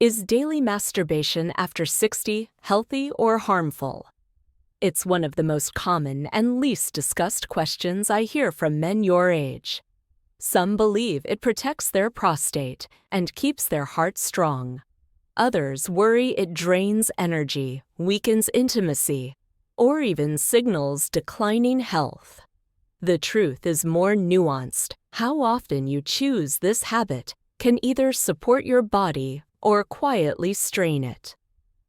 Is daily masturbation after 60 healthy or harmful? It's one of the most common and least discussed questions I hear from men your age. Some believe it protects their prostate and keeps their heart strong. Others worry it drains energy, weakens intimacy, or even signals declining health. The truth is more nuanced. How often you choose this habit can either support your body or quietly strain it.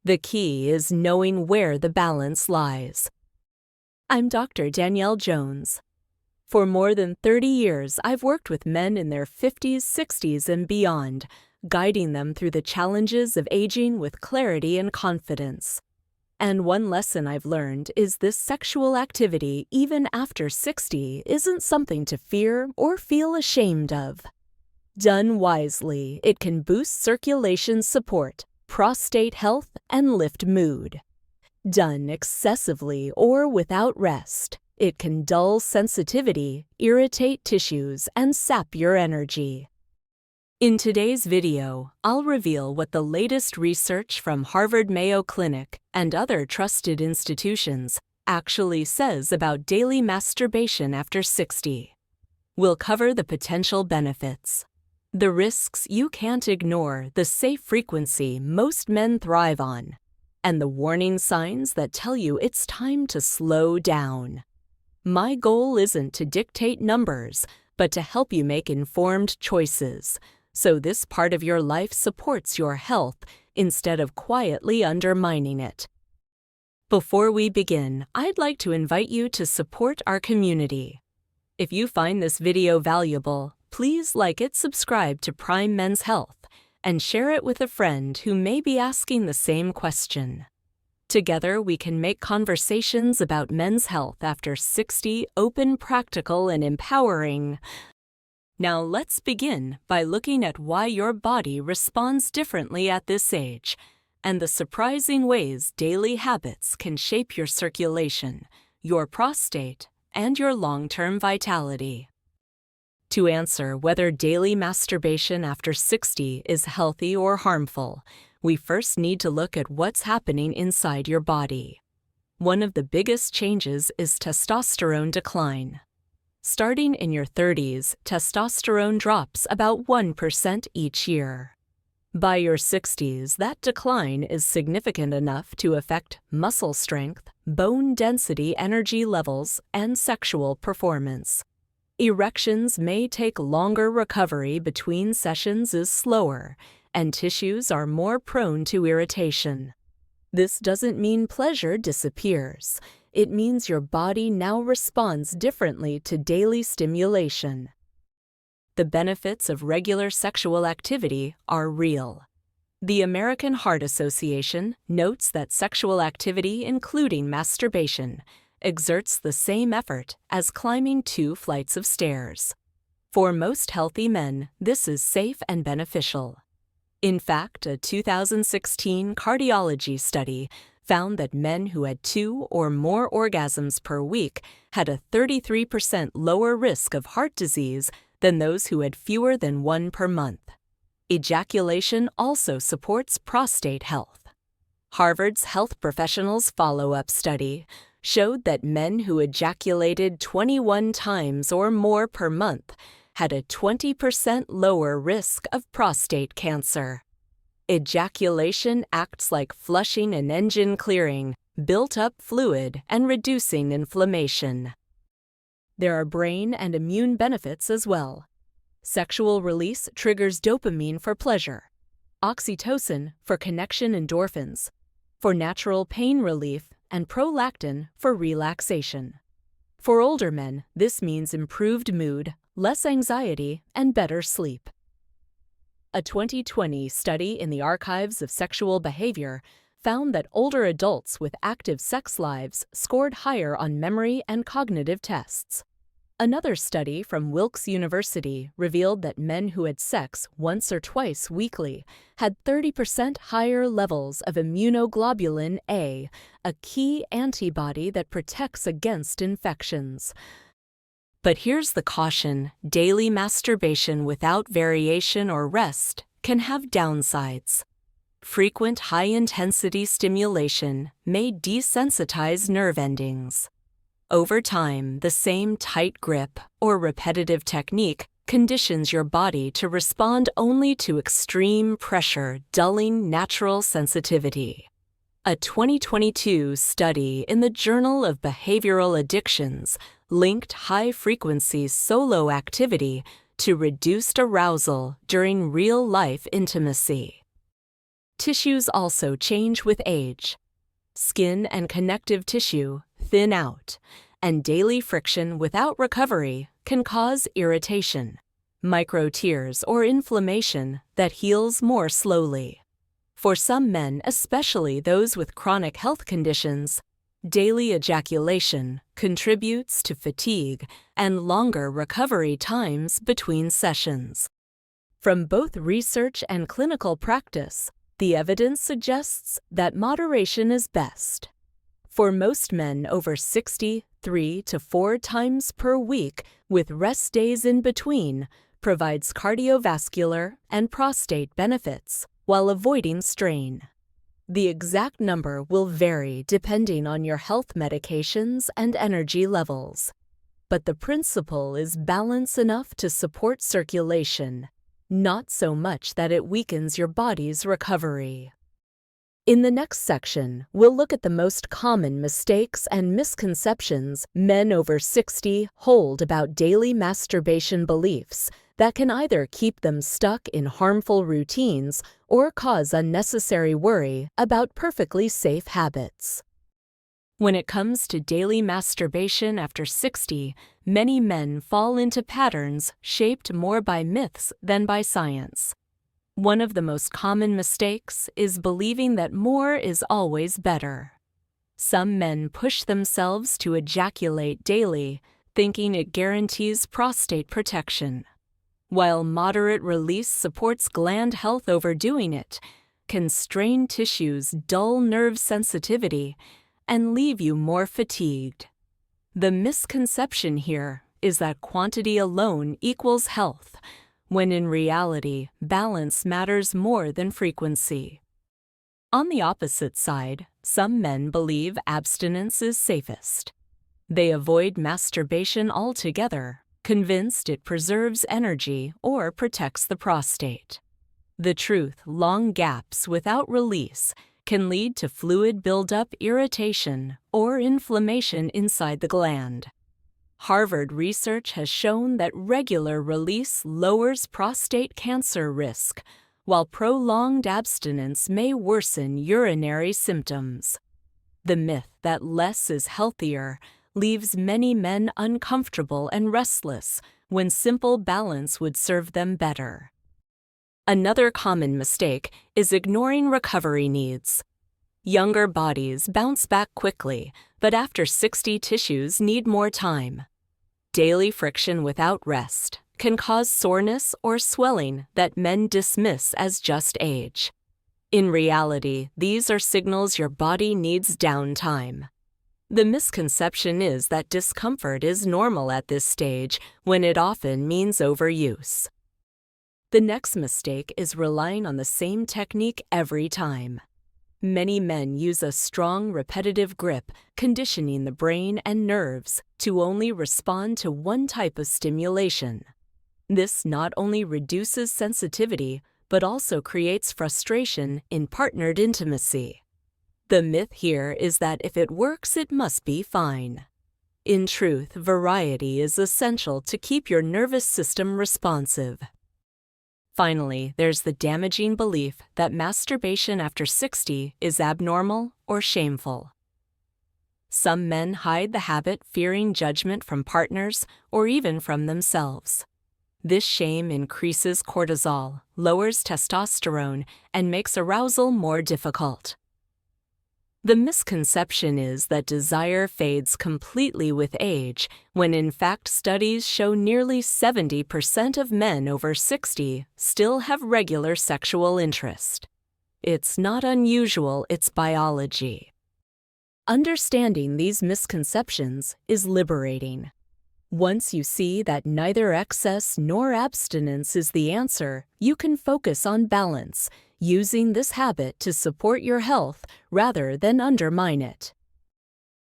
The key is knowing where the balance lies. I'm Dr. Danielle Jones. For more than 30 years, I've worked with men in their 50s, 60s, and beyond, guiding them through the challenges of aging with clarity and confidence. And one lesson I've learned is this sexual activity, even after 60, isn't something to fear or feel ashamed of. Done wisely, it can boost circulation support, prostate health, and lift mood. Done excessively or without rest, it can dull sensitivity, irritate tissues, and sap your energy. In today's video, I'll reveal what the latest research from Harvard Mayo Clinic and other trusted institutions actually says about daily masturbation after 60. We'll cover the potential benefits, the risks you can't ignore, the safe frequency most men thrive on, and the warning signs that tell you it's time to slow down. My goal isn't to dictate numbers, but to help you make informed choices, so this part of your life supports your health instead of quietly undermining it. Before we begin, I'd like to invite you to support our community. If you find this video valuable, please like it, subscribe to Prime Men's Health, and share it with a friend who may be asking the same question. Together, we can make conversations about men's health after 60 open, practical, and empowering. Now let's begin by looking at why your body responds differently at this age, and the surprising ways daily habits can shape your circulation, your prostate, and your long-term vitality. To answer whether daily masturbation after 60 is healthy or harmful, we first need to look at what's happening inside your body. One of the biggest changes is testosterone decline. Starting in your 30s, testosterone drops about 1% each year. By your 60s, that decline is significant enough to affect muscle strength, bone density, energy levels, and sexual performance. Erections may take longer, recovery between sessions is slower, and tissues are more prone to irritation. This doesn't mean pleasure disappears. It means your body now responds differently to daily stimulation. The benefits of regular sexual activity are real. The American Heart Association notes that sexual activity, including masturbation, exerts the same effort as climbing 2 flights of stairs. For most healthy men, this is safe and beneficial. In fact, a 2016 cardiology study found that men who had 2 or more orgasms per week had a 33% lower risk of heart disease than those who had fewer than 1 per month. Ejaculation also supports prostate health. Harvard's Health Professionals Follow-Up Study showed that men who ejaculated 21 times or more per month had a 20% lower risk of prostate cancer. Ejaculation acts like flushing an engine, clearing built-up fluid and reducing inflammation. There are brain and immune benefits as well. Sexual release triggers dopamine for pleasure, oxytocin for connection, endorphins for natural pain relief, and prolactin for relaxation. For older men, this means improved mood, less anxiety, and better sleep. A 2020 study in the Archives of Sexual Behavior found that older adults with active sex lives scored higher on memory and cognitive tests. Another study from Wilkes University revealed that men who had sex once or twice weekly had 30% higher levels of immunoglobulin A, a key antibody that protects against infections. But here's the caution: daily masturbation without variation or rest can have downsides. Frequent high-intensity stimulation may desensitize nerve endings. Over time, the same tight grip or repetitive technique conditions your body to respond only to extreme pressure, dulling natural sensitivity. A 2022 study in the Journal of Behavioral Addictions linked high-frequency solo activity to reduced arousal during real-life intimacy. Tissues also change with age. Skin and connective tissue thin out, and daily friction without recovery can cause irritation, micro-tears, or inflammation that heals more slowly. For some men, especially those with chronic health conditions, daily ejaculation contributes to fatigue and longer recovery times between sessions. From both research and clinical practice, the evidence suggests that moderation is best. For most men over 60, 3 to 4 times per week with rest days in between provides cardiovascular and prostate benefits while avoiding strain. The exact number will vary depending on your health medications and energy levels, but the principle is balance enough to support circulation, not so much that it weakens your body's recovery. In the next section, we'll look at the most common mistakes and misconceptions men over 60 hold about daily masturbation beliefs that can either keep them stuck in harmful routines or cause unnecessary worry about perfectly safe habits. When it comes to daily masturbation after 60, many men fall into patterns shaped more by myths than by science. One of the most common mistakes is believing that more is always better. Some men push themselves to ejaculate daily, thinking it guarantees prostate protection. While moderate release supports gland health, overdoing it can strain tissues, dull nerve sensitivity, and leave you more fatigued. The misconception here is that quantity alone equals health, when in reality, balance matters more than frequency. On the opposite side, some men believe abstinence is safest. They avoid masturbation altogether, convinced it preserves energy or protects the prostate. The truth, long gaps without release can lead to fluid buildup, irritation, or inflammation inside the gland. Harvard research has shown that regular release lowers prostate cancer risk, while prolonged abstinence may worsen urinary symptoms. The myth that less is healthier leaves many men uncomfortable and restless when simple balance would serve them better. Another common mistake is ignoring recovery needs. Younger bodies bounce back quickly, but after 60 tissues need more time. Daily friction without rest can cause soreness or swelling that men dismiss as just age. In reality, these are signals your body needs downtime. The misconception is that discomfort is normal at this stage when it often means overuse. The next mistake is relying on the same technique every time. Many men use a strong, repetitive grip, conditioning the brain and nerves to only respond to one type of stimulation. This not only reduces sensitivity, but also creates frustration in partnered intimacy. The myth here is that if it works, it must be fine. In truth, variety is essential to keep your nervous system responsive. Finally, there's the damaging belief that masturbation after 60 is abnormal or shameful. Some men hide the habit, fearing judgment from partners or even from themselves. This shame increases cortisol, lowers testosterone, and makes arousal more difficult. The misconception is that desire fades completely with age, when in fact studies show nearly 70% of men over 60 still have regular sexual interest. It's not unusual, it's biology. Understanding these misconceptions is liberating. Once you see that neither excess nor abstinence is the answer, you can focus on balance, using this habit to support your health rather than undermine it.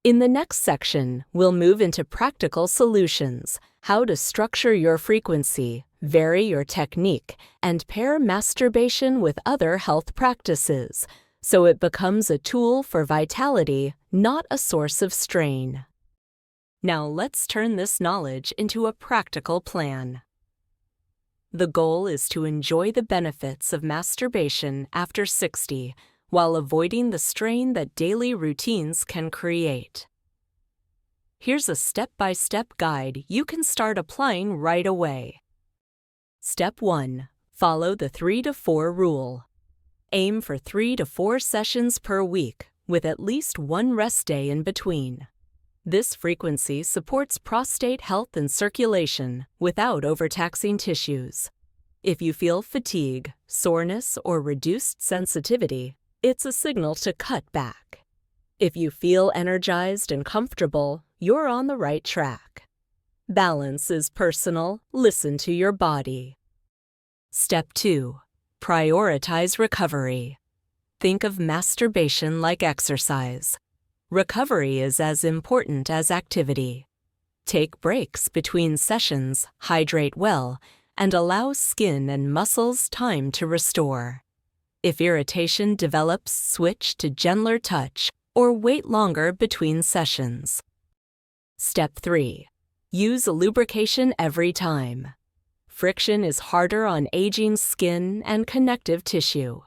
In the next section, we'll move into practical solutions, how to structure your frequency, vary your technique, and pair masturbation with other health practices, so it becomes a tool for vitality, not a source of strain. Now let's turn this knowledge into a practical plan. The goal is to enjoy the benefits of masturbation after 60 while avoiding the strain that daily routines can create. Here's a step-by-step guide you can start applying right away. Step 1. Follow the 3 to 4 rule. Aim for 3 to 4 sessions per week, with at least one rest day in between. This frequency supports prostate health and circulation without overtaxing tissues. If you feel fatigue, soreness, or reduced sensitivity, it's a signal to cut back. If you feel energized and comfortable, you're on the right track. Balance is personal. Listen to your body. Step 2. Prioritize recovery. Think of masturbation like exercise. Recovery is as important as activity. Take breaks between sessions, hydrate well, and allow skin and muscles time to restore. If irritation develops, switch to gentler touch or wait longer between sessions. Step 3. Use lubrication every time. Friction is harder on aging skin and connective tissue.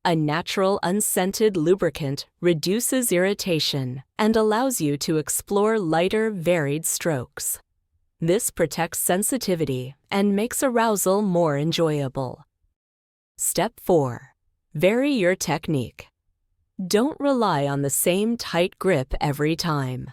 A natural, unscented lubricant reduces irritation and allows you to explore lighter, varied strokes. This protects sensitivity and makes arousal more enjoyable. Step 4. Vary your technique. Don't rely on the same tight grip every time.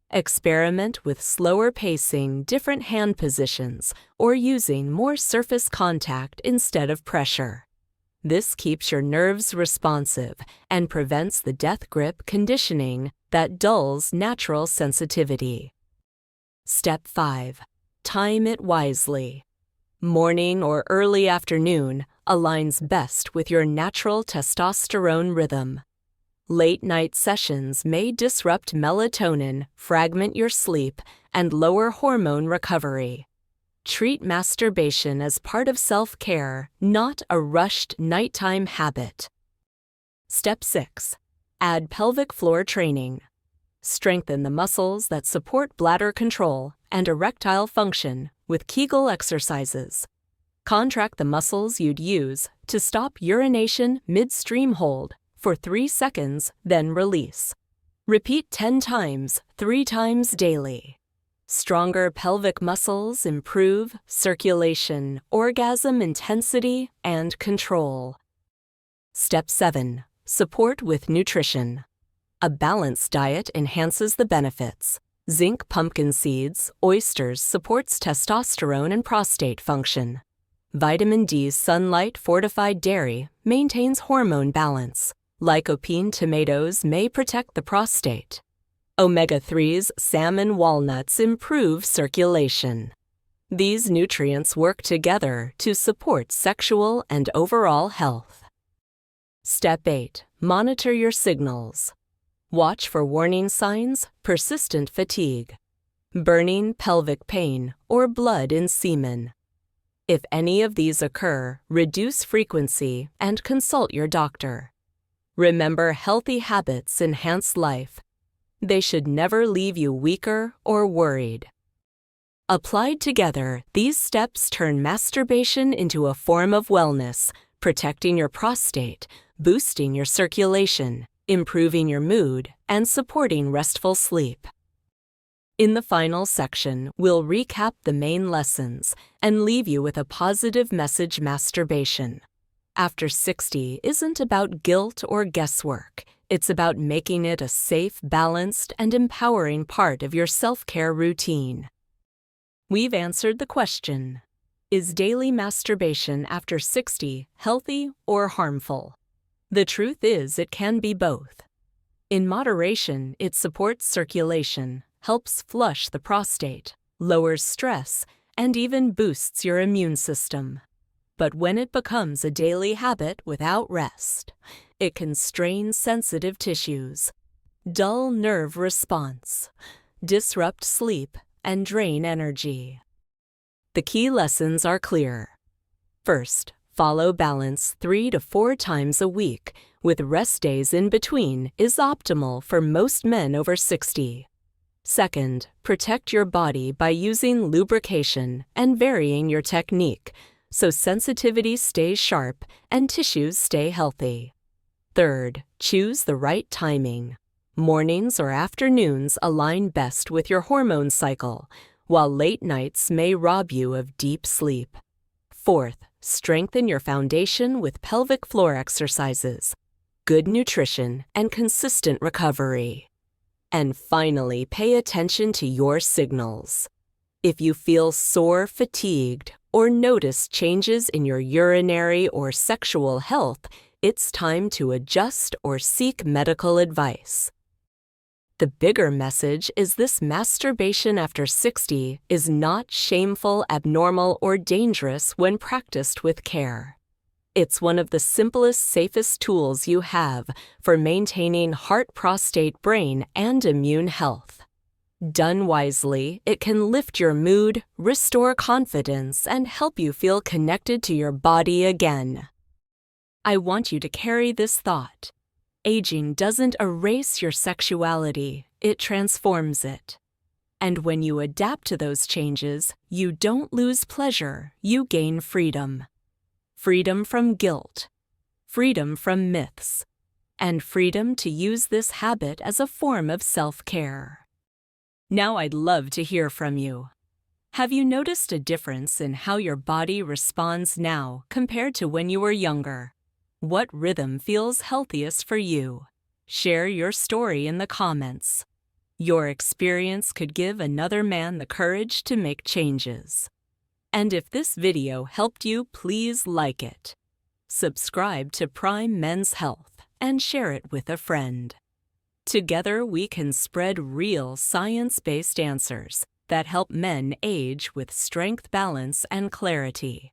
Experiment with slower pacing, different hand positions, or using more surface contact instead of pressure. This keeps your nerves responsive and prevents the death grip conditioning that dulls natural sensitivity. Step 5. Time it wisely. Morning or early afternoon aligns best with your natural testosterone rhythm. Late-night sessions may disrupt melatonin, fragment your sleep, and lower hormone recovery. Treat masturbation as part of self-care, not a rushed nighttime habit. Step 6. Add pelvic floor training. Strengthen the muscles that support bladder control and erectile function with Kegel exercises. Contract the muscles you'd use to stop urination midstream hold for 3 seconds, then release. Repeat 10 times, 3 times daily. Stronger pelvic muscles improve circulation, orgasm intensity, and control. Step 7. Support with nutrition. A balanced diet enhances the benefits. Zinc pumpkin seeds, oysters supports testosterone and prostate function. Vitamin D sunlight fortified dairy maintains hormone balance. Lycopene tomatoes may protect the prostate. Omega-3s salmon walnuts improve circulation. These nutrients work together to support sexual and overall health. Step 8. Monitor your signals. Watch for warning signs, persistent fatigue, burning, pelvic pain, or blood in semen. If any of these occur, reduce frequency and consult your doctor. Remember, healthy habits enhance life. They should never leave you weaker or worried. Applied together, these steps turn masturbation into a form of wellness, protecting your prostate, boosting your circulation, improving your mood, and supporting restful sleep. In the final section, we'll recap the main lessons and leave you with a positive message. Masturbation after 60 isn't about guilt or guesswork. It's about making it a safe, balanced, and empowering part of your self-care routine. We've answered the question: is daily masturbation after 60 healthy or harmful? The truth is, it can be both. In moderation, it supports circulation, helps flush the prostate, lowers stress, and even boosts your immune system. But when it becomes a daily habit without rest, it can strain sensitive tissues, dull nerve response, disrupt sleep, and drain energy. The key lessons are clear. First, follow balance 3 to 4 times a week, with rest days in between, is optimal for most men over 60. Second, protect your body by using lubrication and varying your technique, so sensitivity stays sharp and tissues stay healthy. Third, choose the right timing. Mornings or afternoons align best with your hormone cycle, while late nights may rob you of deep sleep. Fourth, strengthen your foundation with pelvic floor exercises, good nutrition, and consistent recovery. And finally, pay attention to your signals. If you feel sore, fatigued, or notice changes in your urinary or sexual health, it's time to adjust or seek medical advice. The bigger message is this masturbation after 60 is not shameful, abnormal, or dangerous when practiced with care. It's one of the simplest, safest tools you have for maintaining heart, prostate, brain, and immune health. Done wisely, it can lift your mood, restore confidence, and help you feel connected to your body again. I want you to carry this thought. Aging doesn't erase your sexuality, it transforms it. And when you adapt to those changes, you don't lose pleasure, you gain freedom. Freedom from guilt, freedom from myths, and freedom to use this habit as a form of self-care. Now I'd love to hear from you. Have you noticed a difference in how your body responds now compared to when you were younger? What rhythm feels healthiest for you? Share your story in the comments. Your experience could give another man the courage to make changes. And if this video helped you, please like it. Subscribe to Prime Men's Health and share it with a friend. Together we can spread real science-based answers that help men age with strength, balance, and clarity.